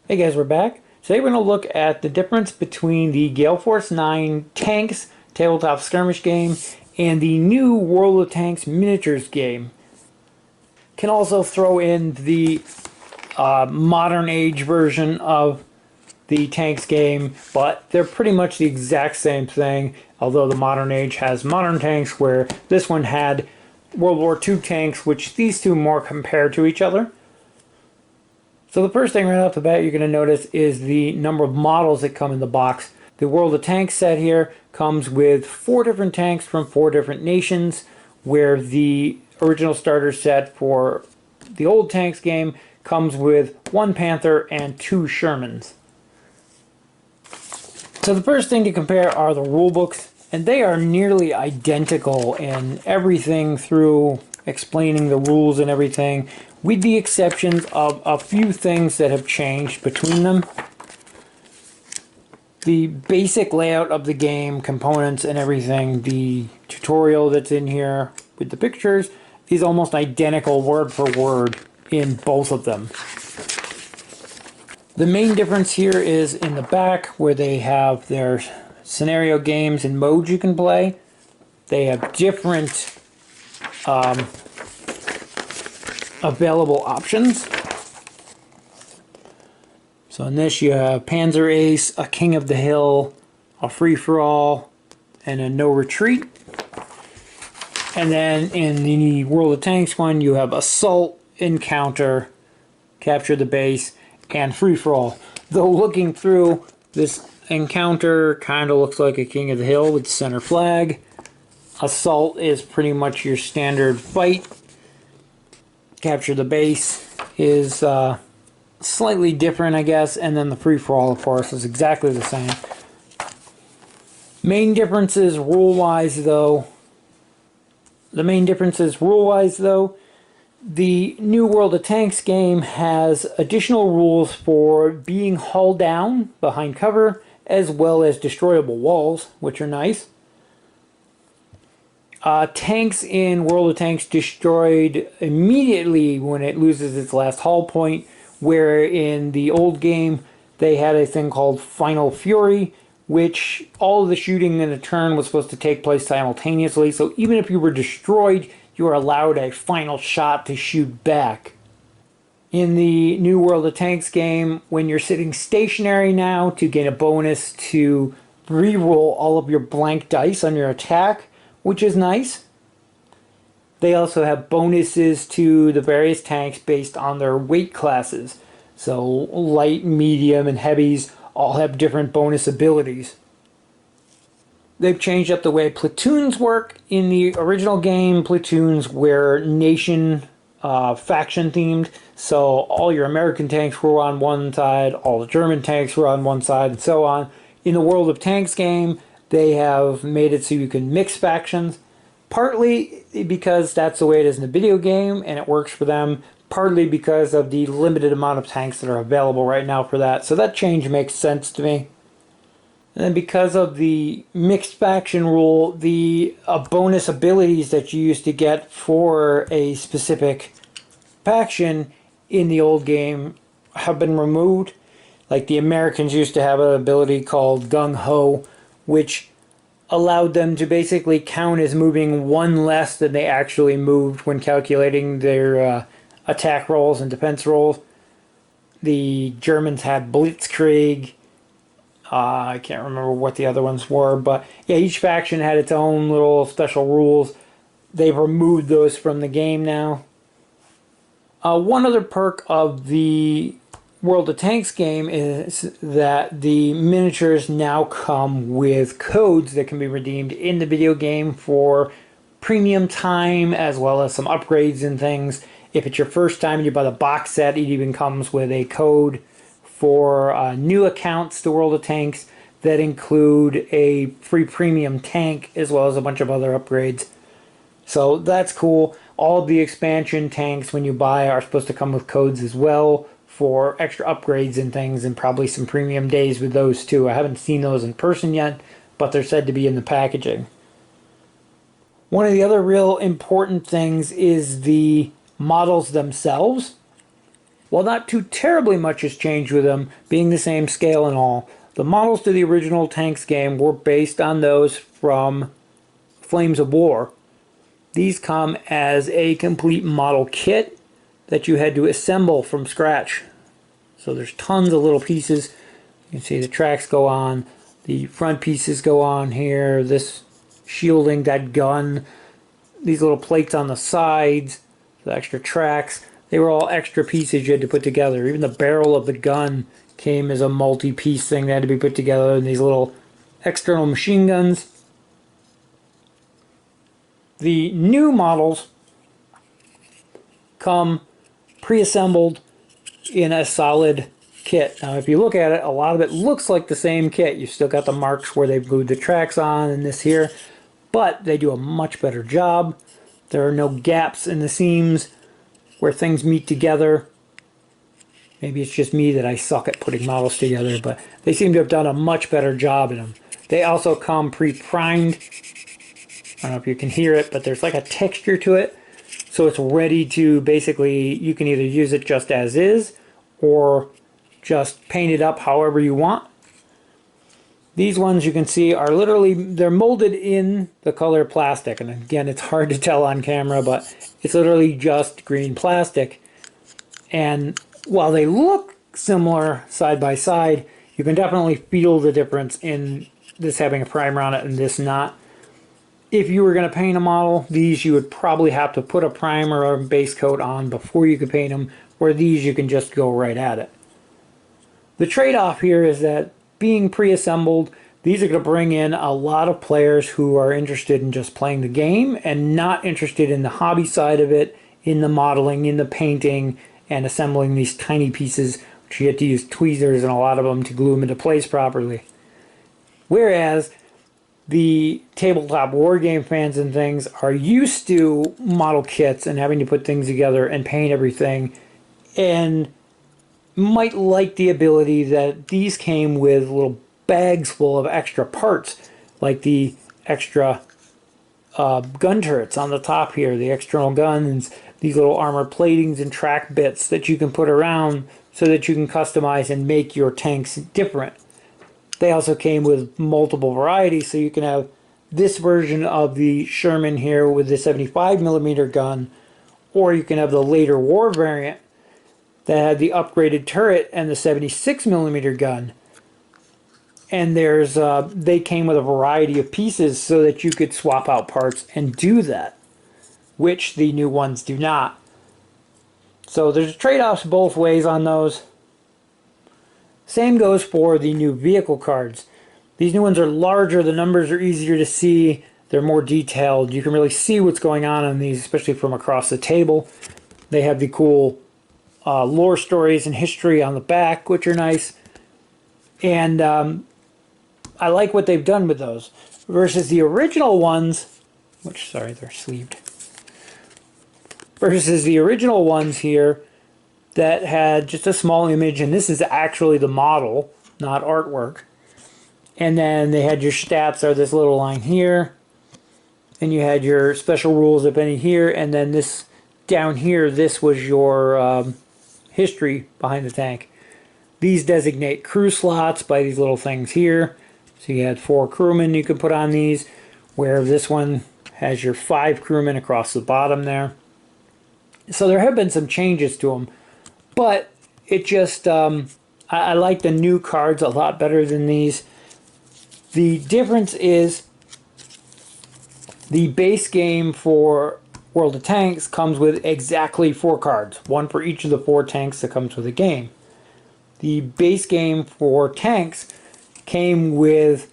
Hey guys, we're back. Today we're going to look at the difference between the Gale Force 9 Tanks tabletop skirmish game and the new World of Tanks miniatures game. Can also throw in the modern age version of the tanks game, but they're pretty much the exact same thing, although the modern age has modern tanks, where this one had World War II tanks, which these two more compare to each other. So the first thing right off the bat you're going to notice is the number of models that come in the box. The World of Tanks set here comes with 4 different tanks from 4 different nations, where the original starter set for the old tanks game comes with 1 Panther and 2 Shermans. So the first thing to compare are the rule books, and they are nearly identical in everything through explaining the rules and everything, with the exceptions of a few things that have changed between them. The basic layout of the game, components and everything, the tutorial that's in here with the pictures, is almost identical word for word in both of them. The main difference here is in the back, where they have their scenario games and modes you can play. They have different available options. So in this you have Panzer Ace, a King of the Hill, a free-for-all, and a no retreat. And then in the World of Tanks one you have Assault, Encounter, Capture the Base, and free-for-all. Though looking through, this Encounter kind of looks like a King of the Hill with the center flag. Assault is pretty much your standard fight. Capture the Base is slightly different, I guess, and then the free-for-all, of course, is exactly the same. Main differences rule-wise, though. The new World of Tanks game has additional rules for being hauled down behind cover, as well as destroyable walls, which are nice. Tanks in World of Tanks destroyed immediately when it loses its last hull point, where in the old game they had a thing called Final Fury, which all of the shooting in a turn was supposed to take place simultaneously, so even if you were destroyed, you were allowed a final shot to shoot back. In the new World of Tanks game, when you're sitting stationary now, to gain a bonus to re-roll all of your blank dice on your attack, which is nice. They also have bonuses to the various tanks based on their weight classes. So light, medium, and heavies all have different bonus abilities. They've changed up the way platoons work. In the original game, platoons were nation faction themed. So all your American tanks were on one side, all the German tanks were on one side, and so on. In the World of Tanks game, they have made it so you can mix factions, partly because that's the way it is in the video game and it works for them, partly because of the limited amount of tanks that are available right now for that. So that change makes sense to me. And then because of the mixed faction rule, the bonus abilities that you used to get for a specific faction in the old game have been removed. Like the Americans used to have an ability called Gung Ho, which allowed them to basically count as moving 1 less than they actually moved when calculating their attack rolls and defense rolls. The Germans had Blitzkrieg. I can't remember what the other ones were, but yeah, each faction had its own little special rules. They've removed those from the game now. One other perk of the World of Tanks game is that the miniatures now come with codes that can be redeemed in the video game for premium time, as well as some upgrades and things. If it's your first time and you buy the box set, it even comes with a code for new accounts to World of Tanks that include a free premium tank, as well as a bunch of other upgrades. So that's cool. All of the expansion tanks, when you buy, are supposed to come with codes as well for extra upgrades and things, and probably some premium days with those too. I haven't seen those in person yet, but they're said to be in the packaging. One of the other real important things is the models themselves. While not too terribly much has changed with them, being the same scale and all, the models to the original Tanks game were based on those from Flames of War. These come as a complete model kit that you had to assemble from scratch. So there's tons of little pieces. You can see the tracks go on, the front pieces go on here, this shielding, that gun, these little plates on the sides, the extra tracks. They were all extra pieces you had to put together. Even the barrel of the gun came as a multi-piece thing that had to be put together, and these little external machine guns. The new models come pre-assembled in a solid kit. Now if you look at it, a lot of it looks like the same kit. You've still got the marks where they glued the tracks on and this here, but they do a much better job. There are no gaps in the seams where things meet together. Maybe it's just me that I suck at putting models together, but they seem to have done a much better job in them. They also come pre-primed. I don't know if you can hear it, but there's like a texture to it. So it's ready to basically, you can either use it just as is or just paint it up however you want. These ones you can see are literally, they're molded in the color plastic. And again, it's hard to tell on camera, but it's literally just green plastic. And while they look similar side by side, you can definitely feel the difference in this having a primer on it and this not. If you were going to paint a model, these you would probably have to put a primer or a base coat on before you could paint them, where these you can just go right at it. The trade-off here is that being pre-assembled, these are going to bring in a lot of players who are interested in just playing the game and not interested in the hobby side of it, in the modeling, in the painting, and assembling these tiny pieces, which you have to use tweezers and a lot of them to glue them into place properly. Whereas the tabletop war game fans and things are used to model kits and having to put things together and paint everything, and might like the ability that these came with little bags full of extra parts, like the extra gun turrets on the top here, the external guns, these little armor platings and track bits that you can put around so that you can customize and make your tanks different. They also came with multiple varieties, so you can have this version of the Sherman here with the 75mm gun, or you can have the later war variant that had the upgraded turret and the 76mm gun. And there's they came with a variety of pieces so that you could swap out parts and do that, which the new ones do not. So there's trade-offs both ways on those. Same goes for the new vehicle cards. These new ones are larger, the numbers are easier to see, they're more detailed. You can really see what's going on these, especially from across the table. They have the cool lore stories and history on the back, which are nice. And I like what they've done with those. Versus the original ones, which, sorry, they're sleeved. Versus the original ones here, that had just a small image, and this is actually the model, not artwork. And then they had your stats are this little line here, and you had your special rules if any here, and then this down here, this was your history behind the tank. These designate crew slots by these little things here. So you had 4 crewmen you could put on these, where this one has your 5 crewmen across the bottom there. So there have been some changes to them. But it just, I like the new cards a lot better than these. The difference is the base game for World of Tanks comes with exactly 4 cards. 1 for each of the 4 tanks that comes with the game. The base game for tanks came with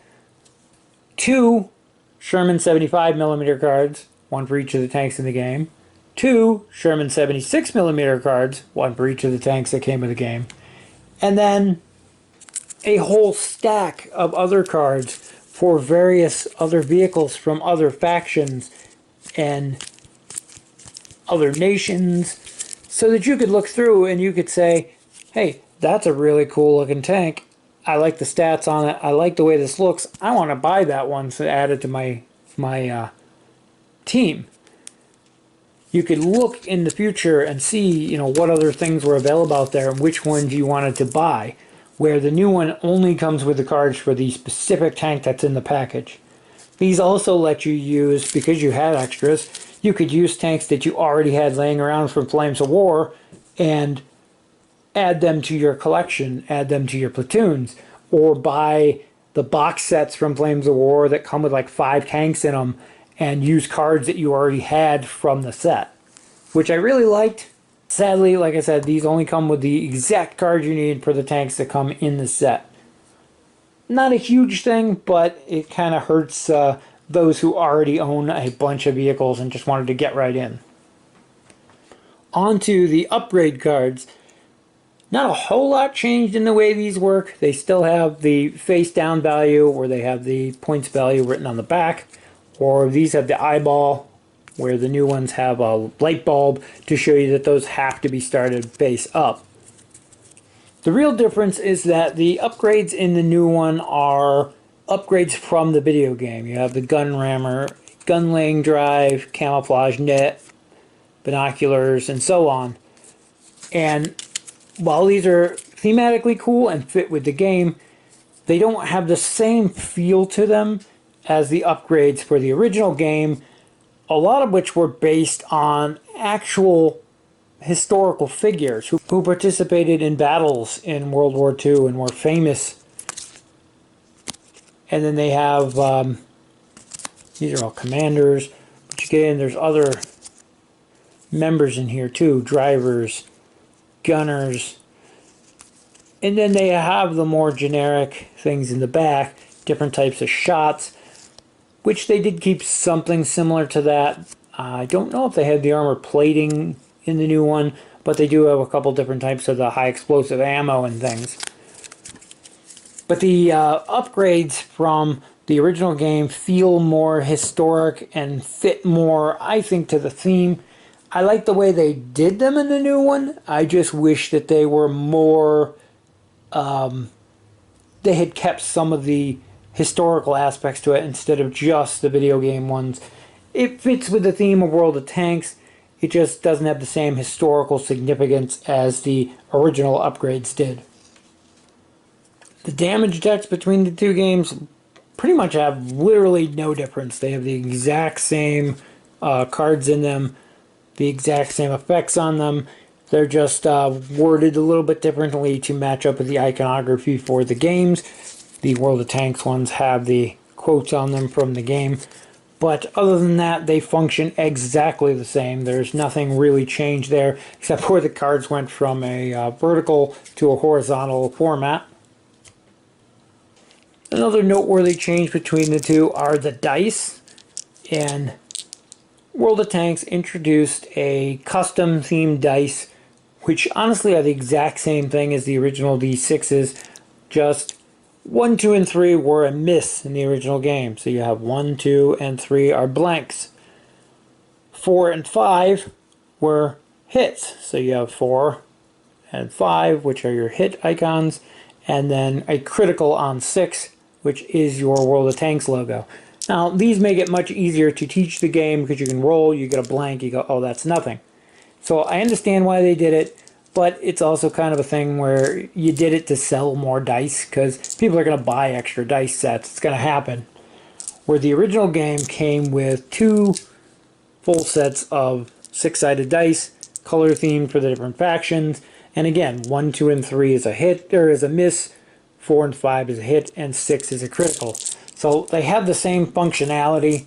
2 Sherman 75mm cards, 1 for each of the tanks in the game. 2 Sherman 76mm cards, 1 for each of the tanks that came with the game. And then a whole stack of other cards for various other vehicles from other factions and other nations, so that you could look through and you could say, hey, that's a really cool looking tank. I like the stats on it. I like the way this looks. I want to buy that one to add it to my team. you could look in the future and see, you know, what other things were available out there and which ones you wanted to buy, where the new one only comes with the cards for the specific tank that's in the package. These also let you use, because you had extras, you could use tanks that you already had laying around from Flames of War and add them to your collection, add them to your platoons, or buy the box sets from Flames of War that come with like 5 tanks in them and use cards that you already had from the set, which I really liked. Sadly, like I said, these only come with the exact cards you need for the tanks that come in the set. Not a huge thing, but it kind of hurts those who already own a bunch of vehicles and just wanted to get right in. On to the upgrade cards. Not a whole lot changed in the way these work. They still have the face down value where they have the points value written on the back, or these have the eyeball where the new ones have a light bulb to show you that those have to be started face up. The real difference is that the upgrades in the new one are upgrades from the video game. You have the gun rammer, gun laying drive, camouflage net, binoculars, and so on. And while these are thematically cool and fit with the game, they don't have the same feel to them as the upgrades for the original game, a lot of which were based on actual historical figures who participated in battles in World War II and were famous. And then they have, these are all commanders, but you get in, there's other members in here too, drivers, gunners, and then they have the more generic things in the back, different types of shots, which they did keep something similar to that. I don't know if they had the armor plating in the new one, but they do have a couple different types of the high explosive ammo and things. But the upgrades from the original game feel more historic and fit more, I think, to the theme. I like the way they did them in the new one. I just wish that they were more, they had kept some of the historical aspects to it instead of just the video game ones. It fits with the theme of World of Tanks. It just doesn't have the same historical significance as the original upgrades did. The damage decks between the two games pretty much have literally no difference. They have the exact same cards in them, the exact same effects on them. They're just worded a little bit differently to match up with the iconography for the games. The World of Tanks ones have the quotes on them from the game. But other than that, they function exactly the same. There's nothing really changed there, except where the cards went from a vertical to a horizontal format. Another noteworthy change between the two are the dice. And World of Tanks introduced a custom themed dice, which honestly are the exact same thing as the original D6s, just 1, 2, and 3 were a miss in the original game. So you have 1, 2, and 3 are blanks. 4 and 5 were hits. So you have 4 and 5, which are your hit icons, and then a critical on 6, which is your World of Tanks logo. Now, these make it much easier to teach the game because you can roll, you get a blank, you go, oh, that's nothing. So I understand why they did it, but it's also kind of a thing where you did it to sell more dice because people are going to buy extra dice sets. It's going to happen. Where the original game came with 2 full sets of 6-sided dice, color themed for the different factions. And again, 1, 2, and 3 is a hit or is a miss, 4 and 5 is a hit, and 6 is a critical. So they have the same functionality,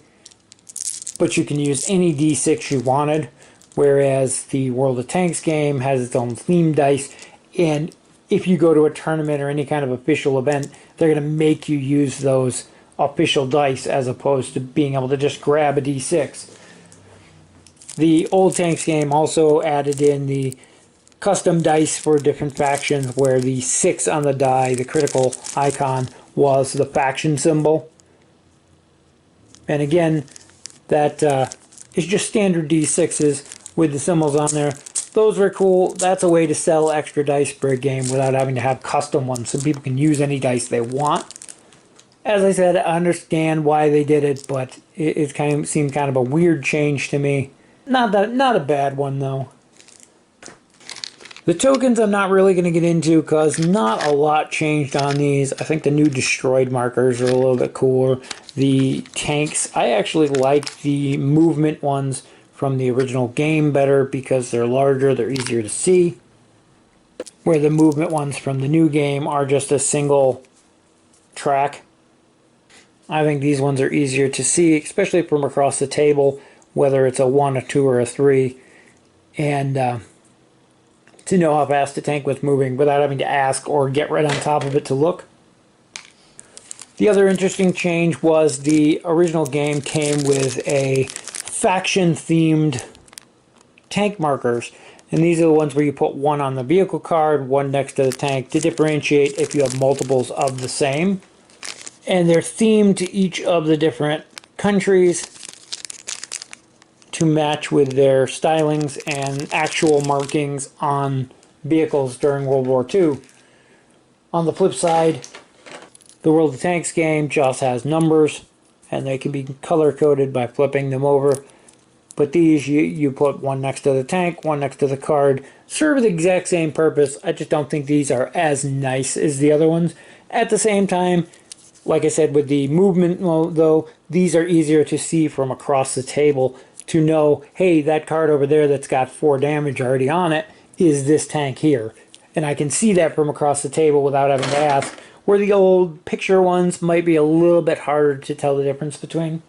but you can use any D6 you wanted. Whereas the World of Tanks game has its own theme dice, and if you go to a tournament or any kind of official event, they're going to make you use those official dice as opposed to being able to just grab a D6. The old Tanks game also added in the custom dice for different factions where the 6 on the die, the critical icon, was the faction symbol. And again, that is just standard D6s with the symbols on there. Those are cool. That's a way to sell extra dice for a game without having to have custom ones so people can use any dice they want. As I said, I understand why they did it, but it kind of seemed kind of a weird change to me. Not a bad one though. The tokens I'm not really going to get into because not a lot changed on these. I think the new destroyed markers are a little bit cooler. The tanks, I actually like the movement ones from the original game better because they're larger, they're easier to see. Where the movement ones from the new game are just a single track. I think these ones are easier to see, especially from across the table, whether it's a 1, a 2, or a 3. And to know how fast the tank was moving without having to ask or get right on top of it to look. The other interesting change was the original game came with a faction-themed tank markers. And these are the ones where you put one on the vehicle card, one next to the tank to differentiate if you have multiples of the same. And they're themed to each of the different countries to match with their stylings and actual markings on vehicles during World War II. On the flip side, the World of Tanks game just has numbers, and they can be color-coded by flipping them over. But these, you put one next to the tank, one next to the card, serve the exact same purpose. I just don't think these are as nice as the other ones. At the same time, like I said, with the movement though, these are easier to see from across the table to know, hey, that card over there that's got 4 damage already on it is this tank here. And I can see that from across the table without having to ask, where the old picture ones might be a little bit harder to tell the difference between.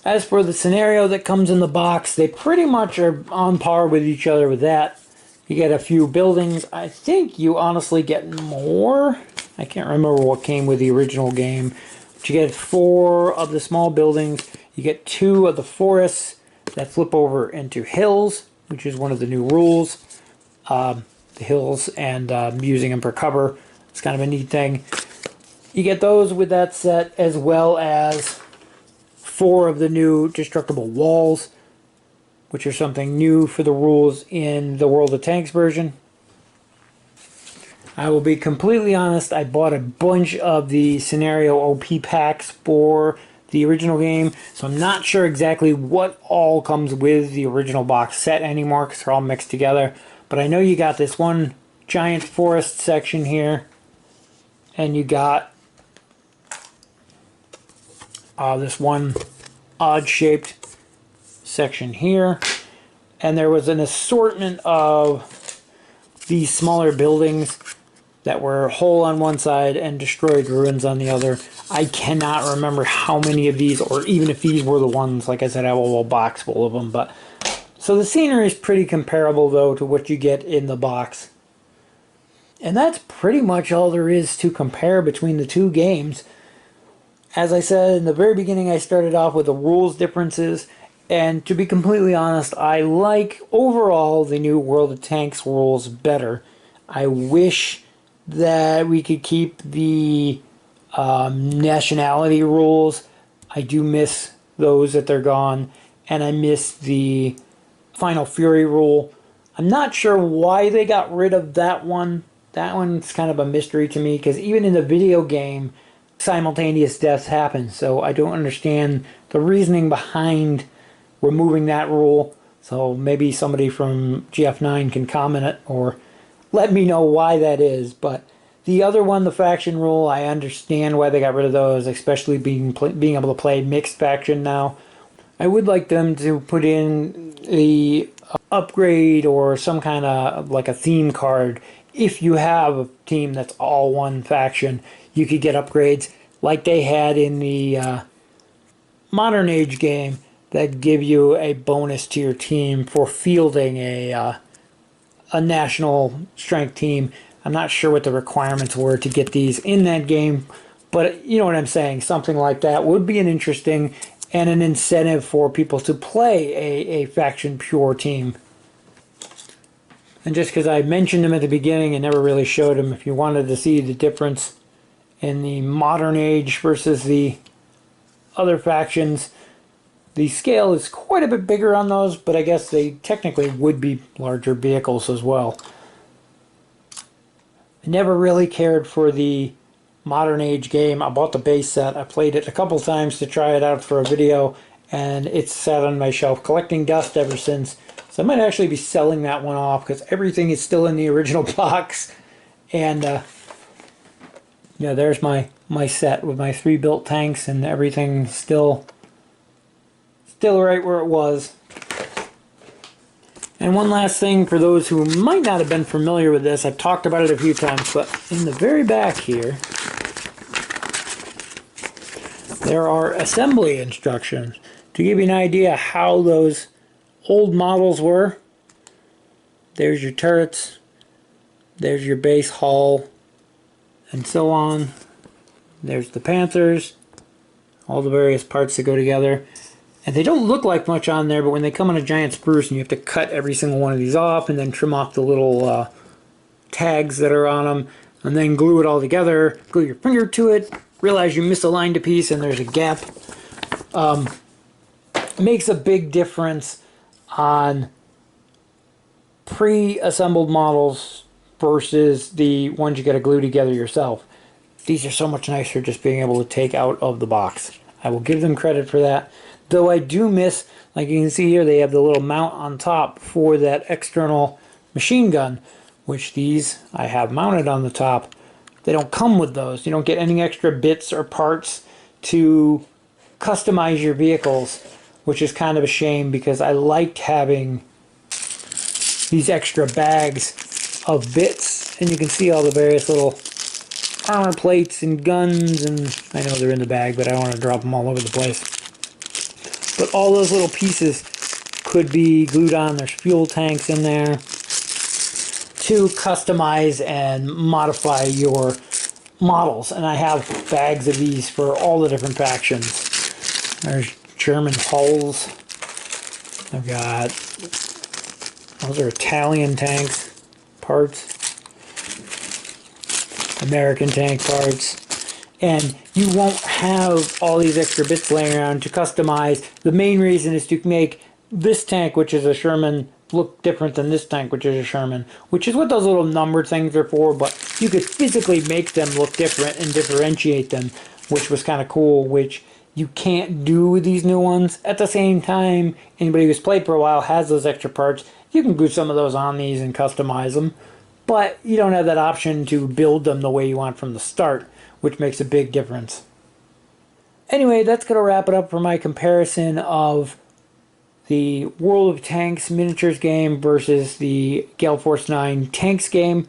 As for the scenario that comes in the box, they pretty much are on par with each other with that. You get a few buildings. I think you honestly get more. I can't remember what came with the original game. But you get 4 of the small buildings. You get 2 of the forests that flip over into hills, which is one of the new rules. The hills and using them for cover. It's kind of a neat thing. You get those with that set, as well as 4 of the new destructible walls, which are something new for the rules in the World of Tanks version. I will be completely honest, I bought a bunch of the scenario OP packs for the original game, so I'm not sure exactly what all comes with the original box set anymore because they're all mixed together. But I know you got this one giant forest section here, and you got this one odd-shaped section here, and there was an assortment of these smaller buildings that were whole on one side and destroyed ruins on the other. I cannot remember how many of these, or even if these were the ones. Like I said, I have a whole box full of them. But so the scenery is pretty comparable, though, to what you get in the box. And that's pretty much all there is to compare between the two games. As I said in the very beginning, I started off with the rules differences, and to be completely honest, I like overall the new World of Tanks rules better. I wish that we could keep the nationality rules. I do miss those that they're gone, and I miss the Final Fury rule. I'm not sure why they got rid of that one. That one's kind of a mystery to me, because even in the video game, simultaneous deaths happen, so I don't understand the reasoning behind removing that rule. So maybe somebody from GF9 can comment it or let me know why that is. But the other one, the faction rule, I understand why they got rid of those, especially being able to play mixed faction now. I would like them to put in the upgrade or some kind of like a theme card. If you have a team that's all one faction, you could get upgrades like they had in the Modern Age game that give you a bonus to your team for fielding a national strength team. I'm not sure what the requirements were to get these in that game, but you know what I'm saying. Something like that would be an interesting and an incentive for people to play a faction pure team. And just because I mentioned them at the beginning and never really showed them, if you wanted to see the difference in the Modern Age versus the other factions, the scale is quite a bit bigger on those, but I guess they technically would be larger vehicles as well. I never really cared for the Modern Age game. I bought the base set. I played it a couple times to try it out for a video, and it's sat on my shelf collecting dust ever since. So I might actually be selling that one off because everything is still in the original box. And yeah, there's my set with my 3 built tanks, and everything still right where it was. And one last thing for those who might not have been familiar with this, I've talked about it a few times, but in the very back here, there are assembly instructions to give you an idea how those old models were. There's your turrets, there's your base hull, and so on. There's the Panthers, all the various parts that go together. And they don't look like much on there, but when they come on a giant spruce, and you have to cut every single one of these off and then trim off the little tags that are on them, and then glue it all together, glue your finger to it, realize you misaligned a piece and there's a gap. It makes a big difference on pre-assembled models versus the ones you got to glue together yourself. These are so much nicer just being able to take out of the box. I will give them credit for that. Though I do miss, like you can see here, they have the little mount on top for that external machine gun, which these I have mounted on the top. They don't come with those. You don't get any extra bits or parts to customize your vehicles, which is kind of a shame because I liked having these extra bags of bits. And you can see all the various little armor plates and guns, and I know they're in the bag, but I don't want to drop them all over the place. But all those little pieces could be glued on. There's fuel tanks in there to customize and modify your models. And I have bags of these for all the different factions. There's German hulls. I've got, those are Italian tanks, parts. American tank parts. And you won't have all these extra bits laying around to customize. The main reason is to make this tank, which is a Sherman, look different than this tank, which is a Sherman, which is what those little numbered things are for, but you could physically make them look different and differentiate them, which was kind of cool, which you can't do with these new ones. At the same time, anybody who's played for a while has those extra parts. You can glue some of those on these and customize them, but you don't have that option to build them the way you want from the start, which makes a big difference. Anyway, that's going to wrap it up for my comparison of the World of Tanks miniatures game versus the Gale Force 9 Tanks game.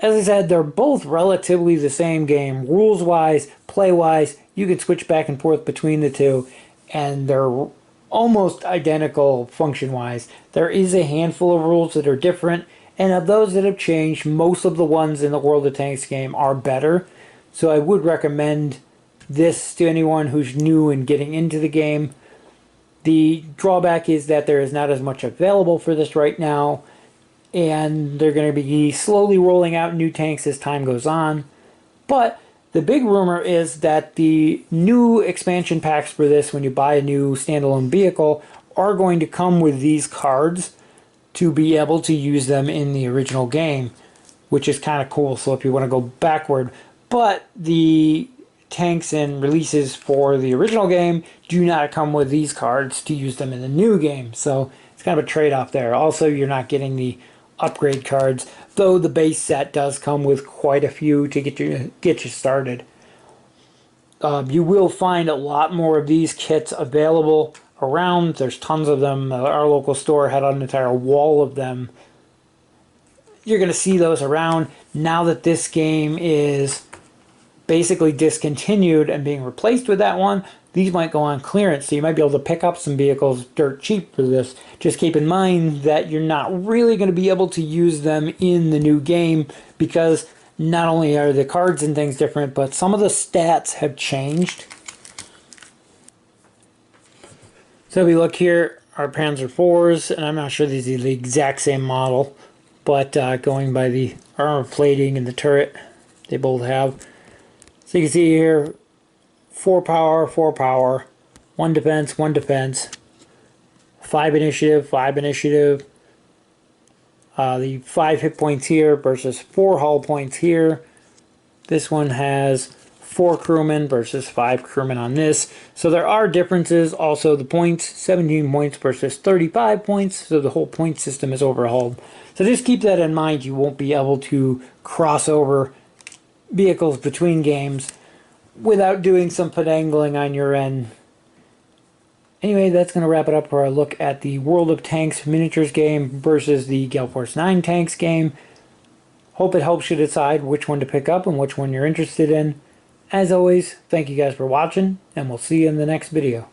As I said, they're both relatively the same game. Rules-wise, play-wise, you can switch back and forth between the two, and they're almost identical function-wise. There is a handful of rules that are different, and of those that have changed, most of the ones in the World of Tanks game are better. So I would recommend this to anyone who's new and getting into the game. The drawback is that there is not as much available for this right now, and they're going to be slowly rolling out new tanks as time goes on. But the big rumor is that the new expansion packs for this, when you buy a new standalone vehicle, are going to come with these cards to be able to use them in the original game, which is kind of cool. So if you want to go backward, but the tanks and releases for the original game do not come with these cards to use them in the new game. So it's kind of a trade-off there. Also, you're not getting the upgrade cards, though the base set does come with quite a few to get you started. You will find a lot more of these kits available around. There's tons of them. Our local store had an entire wall of them. You're going to see those around. Now that this game is basically discontinued and being replaced with that one, these might go on clearance, so you might be able to pick up some vehicles dirt cheap for this. Just keep in mind that you're not really going to be able to use them in the new game, because not only are the cards and things different, but some of the stats have changed. So if we look here, our Panzer Fours, and I'm not sure these are the exact same model, but going by the armor plating and the turret they both have. So you can see here, 4 power, 1 defense, 5 initiative, 5 initiative. The 5 hit points here versus 4 hull points here. This one has 4 crewmen versus 5 crewmen on this. So there are differences. Also the points, 17 points versus 35 points. So the whole point system is overhauled. So just keep that in mind. You won't be able to cross over vehicles between games without doing some finagling on your end. Anyway, that's going to wrap it up for our look at the World of Tanks miniatures game versus the Gale Force 9 tanks game. Hope it helps you decide which one to pick up and which one you're interested in. As always, thank you guys for watching, and we'll see you in the next video.